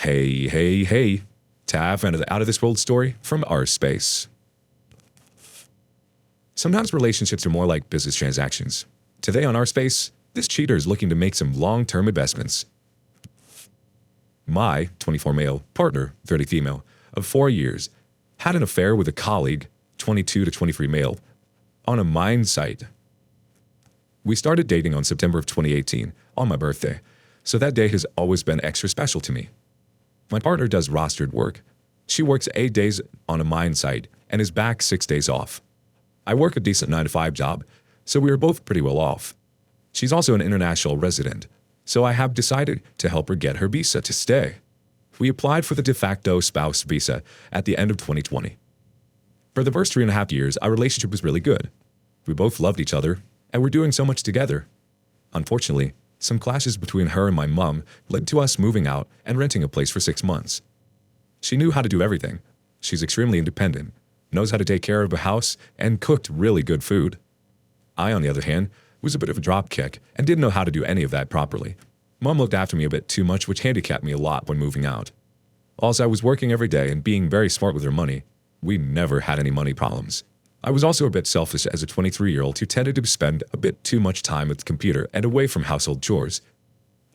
Hey. Tav and the out of this world story from our space. Sometimes relationships are more like business transactions. Today on our space, this cheater is looking to make some long-term investments. My 24 male partner, 30 female, of 4 years, had an affair with a colleague, 22 to 23 male, on a mine site. We started dating on September of 2018, on my birthday, so that day has always been extra special to me. My partner does rostered work. She works 8 days on a mine site and is back 6 days off. I work a decent 9-to-5 job, so we are both pretty well off. She's also an international resident, so I have decided to help her get her visa to stay. We applied for the de facto spouse visa at the end of 2020. For the first 3.5 years, our relationship was really good. We both loved each other, and we're doing so much together. Unfortunately, some clashes between her and my mom led to us moving out and renting a place for 6 months. She knew how to do everything. She's extremely independent, knows how to take care of a house, and cooked really good food. I, on the other hand, was a bit of a dropkick and didn't know how to do any of that properly. Mom looked after me a bit too much, which handicapped me a lot when moving out. Also, I was working every day and being very smart with her money. We never had any money problems. I was also a bit selfish as a 23-year-old who tended to spend a bit too much time at the computer and away from household chores.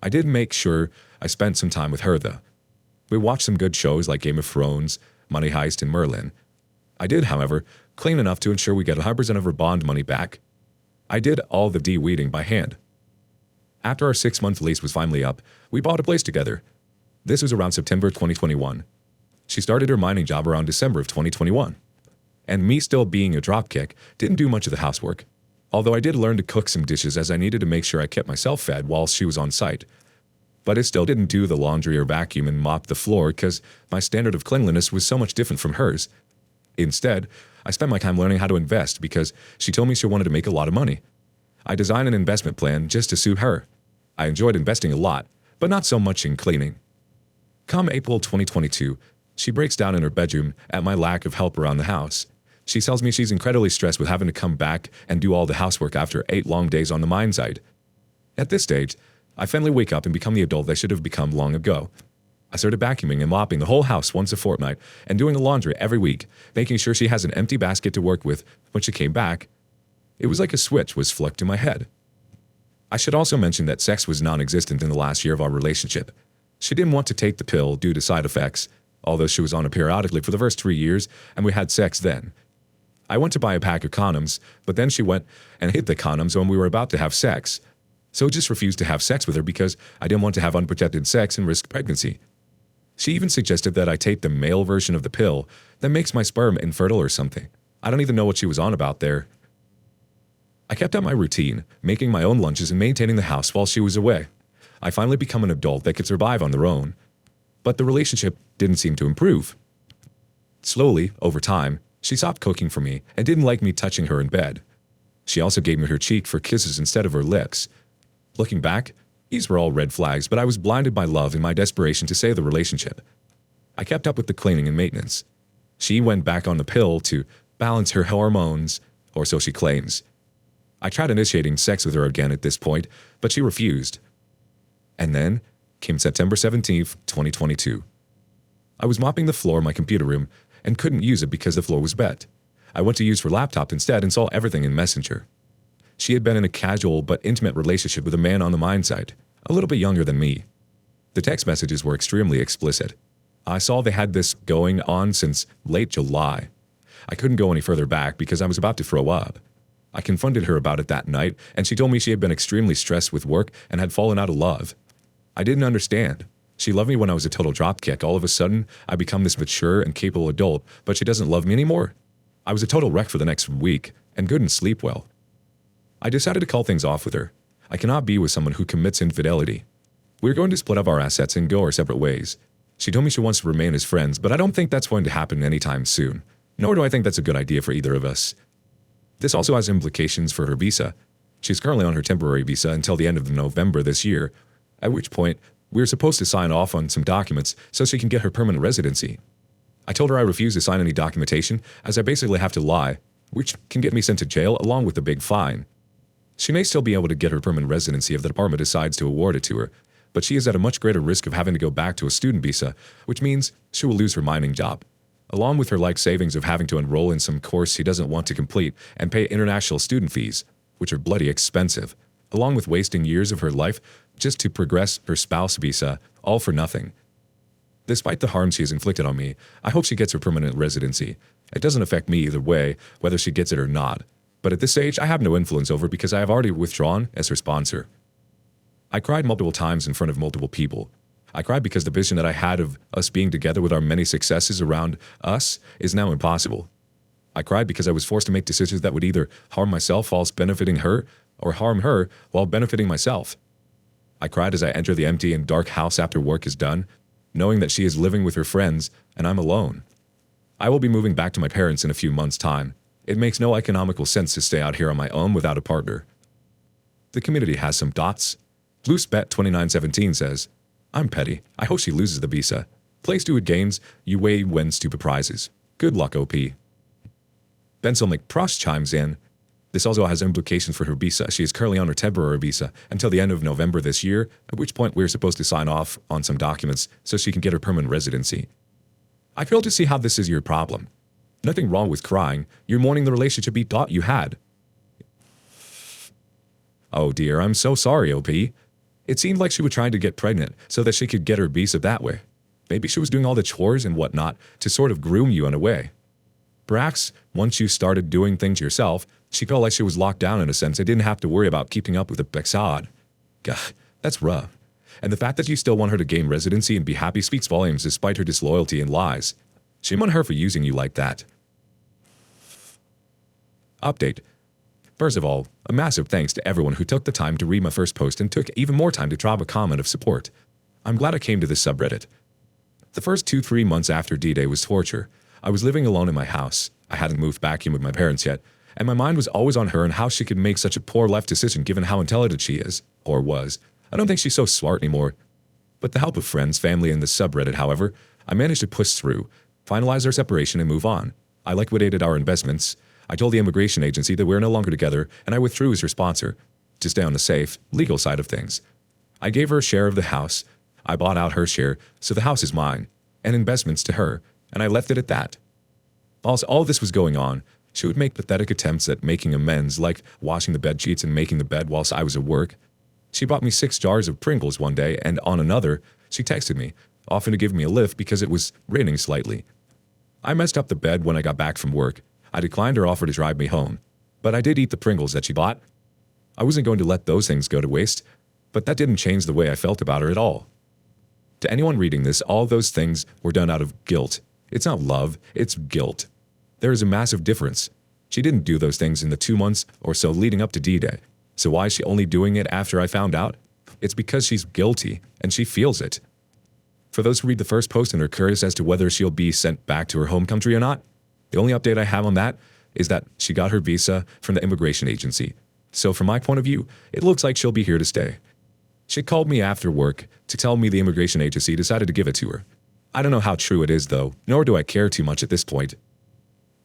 I did make sure I spent some time with her, though. We watched some good shows like Game of Thrones, Money Heist, and Merlin. I did, however, clean enough to ensure we get 100% of her bond money back. I did all the de-weeding by hand. After our 6-month lease was finally up, we bought a place together. This was around September 2021. She started her mining job around December of 2021. And me still being a dropkick didn't do much of the housework. Although I did learn to cook some dishes as I needed to make sure I kept myself fed while she was on site. But I still didn't do the laundry or vacuum and mop the floor because my standard of cleanliness was so much different from hers. Instead, I spent my time learning how to invest because she told me she wanted to make a lot of money. I designed an investment plan just to suit her. I enjoyed investing a lot, but not so much in cleaning. Come April 2022, she breaks down in her bedroom at my lack of help around the house. She tells me she's incredibly stressed with having to come back and do all the housework after 8 long days on the mine site. At this stage, I finally wake up and become the adult I should have become long ago. I started vacuuming and mopping the whole house once a fortnight and doing the laundry every week, making sure she has an empty basket to work with when she came back. It was like a switch was flicked in my head. I should also mention that sex was non-existent in the last year of our relationship. She didn't want to take the pill due to side effects, although she was on it periodically for the first 3 years, and we had sex then. I went to buy a pack of condoms, but then she went and hid the condoms when we were about to have sex. So I just refused to have sex with her because I didn't want to have unprotected sex and risk pregnancy. She even suggested that I take the male version of the pill that makes my sperm infertile or something. I don't even know what she was on about there. I kept up my routine, making my own lunches and maintaining the house while she was away. I finally become an adult that could survive on their own. But the relationship didn't seem to improve. Slowly, over time, she stopped cooking for me and didn't like me touching her in bed. She also gave me her cheek for kisses instead of her lips. Looking back, these were all red flags, but I was blinded by love and my desperation to save the relationship. I kept up with the cleaning and maintenance. She went back on the pill to balance her hormones, or so she claims. I tried initiating sex with her again at this point, but she refused. And then came September 17th, 2022. I was mopping the floor in my computer room and couldn't use it because the floor was wet. I went to use her laptop instead and saw everything in Messenger. She had been in a casual but intimate relationship with a man on the mine site, a little bit younger than me. The text messages were extremely explicit. I saw they had this going on since late July. I couldn't go any further back because I was about to throw up. I confronted her about it that night, and she told me she had been extremely stressed with work and had fallen out of love. I didn't understand. She loved me when I was a total dropkick. All of a sudden, I become this mature and capable adult, but she doesn't love me anymore. I was a total wreck for the next week and couldn't sleep well. I decided to call things off with her. I cannot be with someone who commits infidelity. We're going to split up our assets and go our separate ways. She told me she wants to remain as friends, but I don't think that's going to happen anytime soon. Nor do I think that's a good idea for either of us. This also has implications for her visa. She's currently on her temporary visa until the end of November this year, at which point we're supposed to sign off on some documents so she can get her permanent residency. I told her I refuse to sign any documentation as I basically have to lie, which can get me sent to jail along with a big fine. She may still be able to get her permanent residency if the department decides to award it to her, but she is at a much greater risk of having to go back to a student visa, which means she will lose her mining job, along with her life savings of having to enroll in some course she doesn't want to complete and pay international student fees, which are bloody expensive, along with wasting years of her life just to progress her spouse visa, all for nothing. Despite the harm she has inflicted on me, I hope she gets her permanent residency. It doesn't affect me either way, whether she gets it or not. But at this stage, I have no influence over because I have already withdrawn as her sponsor. I cried multiple times in front of multiple people. I cried because the vision that I had of us being together with our many successes around us is now impossible. I cried because I was forced to make decisions that would either harm myself whilst benefiting her or harm her while benefiting myself. I cried as I entered the empty and dark house after work is done, knowing that she is living with her friends and I'm alone. I will be moving back to my parents in a few months' time. It makes no economical sense to stay out here on my own without a partner. The community has some dots. BlueSpet2917 says, I'm petty. I hope she loses the visa. Play stupid games, you way win stupid prizes. Good luck, OP. Benzel McProst chimes in. This also has implications for her visa. She is currently on her temporary visa until the end of November this year, at which point we're supposed to sign off on some documents so she can get her permanent residency. I fail to see how this is your problem. Nothing wrong with crying. You're mourning the relationship you thought you had. Oh dear, I'm so sorry, OP. It seemed like she was trying to get pregnant so that she could get her visa that way. Maybe she was doing all the chores and whatnot to sort of groom you in a way. Perhaps once you started doing things yourself, she felt like she was locked down in a sense and didn't have to worry about keeping up with the Bexad. Gah, that's rough. And the fact that you still want her to gain residency and be happy speaks volumes despite her disloyalty and lies. Shame on her for using you like that. Update. First of all, a massive thanks to everyone who took the time to read my first post and took even more time to drop a comment of support. I'm glad I came to this subreddit. The first 2-3 months after D-Day was torture. I was living alone in my house. I hadn't moved back in with my parents yet, and my mind was always on her and how she could make such a poor life decision given how intelligent she is, or was. I don't think she's so smart anymore. With the help of friends, family, and the subreddit, however, I managed to push through, finalize our separation, and move on. I liquidated our investments. I told the immigration agency that we're no longer together, and I withdrew as her sponsor, to stay on the safe, legal side of things. I gave her a share of the house. I bought out her share, so the house is mine, and investments to her, and I left it at that. Whilst all this was going on, she would make pathetic attempts at making amends, like washing the bed sheets and making the bed whilst I was at work. She bought me 6 jars of Pringles one day, and on another, she texted me, offering to give me a lift because it was raining slightly. I messed up the bed when I got back from work. I declined her offer to drive me home, but I did eat the Pringles that she bought. I wasn't going to let those things go to waste, but that didn't change the way I felt about her at all. To anyone reading this, all those things were done out of guilt. It's not love, it's guilt. There is a massive difference. She didn't do those things in the 2 months or so leading up to D-Day. So why is she only doing it after I found out? It's because she's guilty, and she feels it. For those who read the first post and are curious as to whether she'll be sent back to her home country or not, the only update I have on that is that she got her visa from the immigration agency. So from my point of view, it looks like she'll be here to stay. She called me after work to tell me the immigration agency decided to give it to her. I don't know how true it is though, nor do I care too much at this point.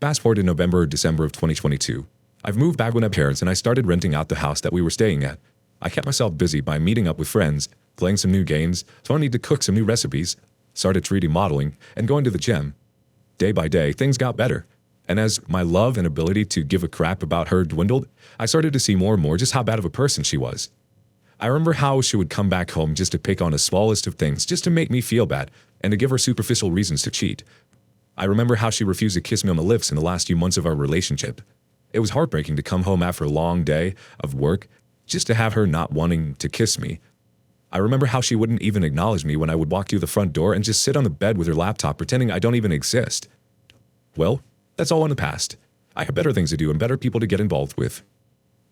Fast forward to November or December of 2022. I've moved back with my parents and I started renting out the house that we were staying at. I kept myself busy by meeting up with friends, playing some new games, learning to cook some new recipes, started 3D modeling, and going to the gym. Day by day, things got better. And as my love and ability to give a crap about her dwindled, I started to see more and more just how bad of a person she was. I remember how she would come back home just to pick on the smallest of things, just to make me feel bad, and to give her superficial reasons to cheat. I remember how she refused to kiss me on the lips in the last few months of our relationship. It was heartbreaking to come home after a long day of work just to have her not wanting to kiss me. I remember how she wouldn't even acknowledge me when I would walk through the front door and just sit on the bed with her laptop pretending I don't even exist. Well, that's all in the past. I have better things to do and better people to get involved with.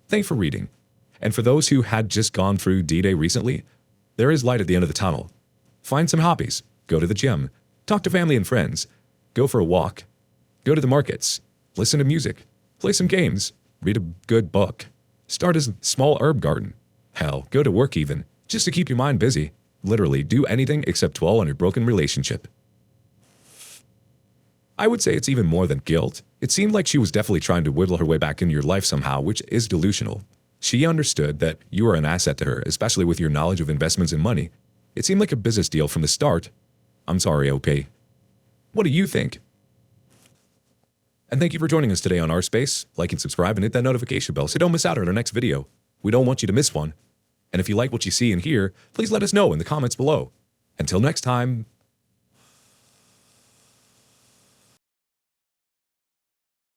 Thanks for reading. And for those who had just gone through D-Day recently, there is light at the end of the tunnel. Find some hobbies, go to the gym, talk to family and friends, go for a walk, go to the markets, listen to music, play some games, read a good book, start a small herb garden. Hell, go to work even, just to keep your mind busy. Literally, do anything except dwell on your broken relationship. I would say it's even more than guilt. It seemed like she was definitely trying to whittle her way back into your life somehow, which is delusional. She understood that you are an asset to her, especially with your knowledge of investments and money. It seemed like a business deal from the start. I'm sorry, OP. What do you think? And thank you for joining us today on Our Space. Like and subscribe and hit that notification bell so you don't miss out on our next video. We don't want you to miss one. And if you like what you see and hear, please let us know in the comments below. Until next time,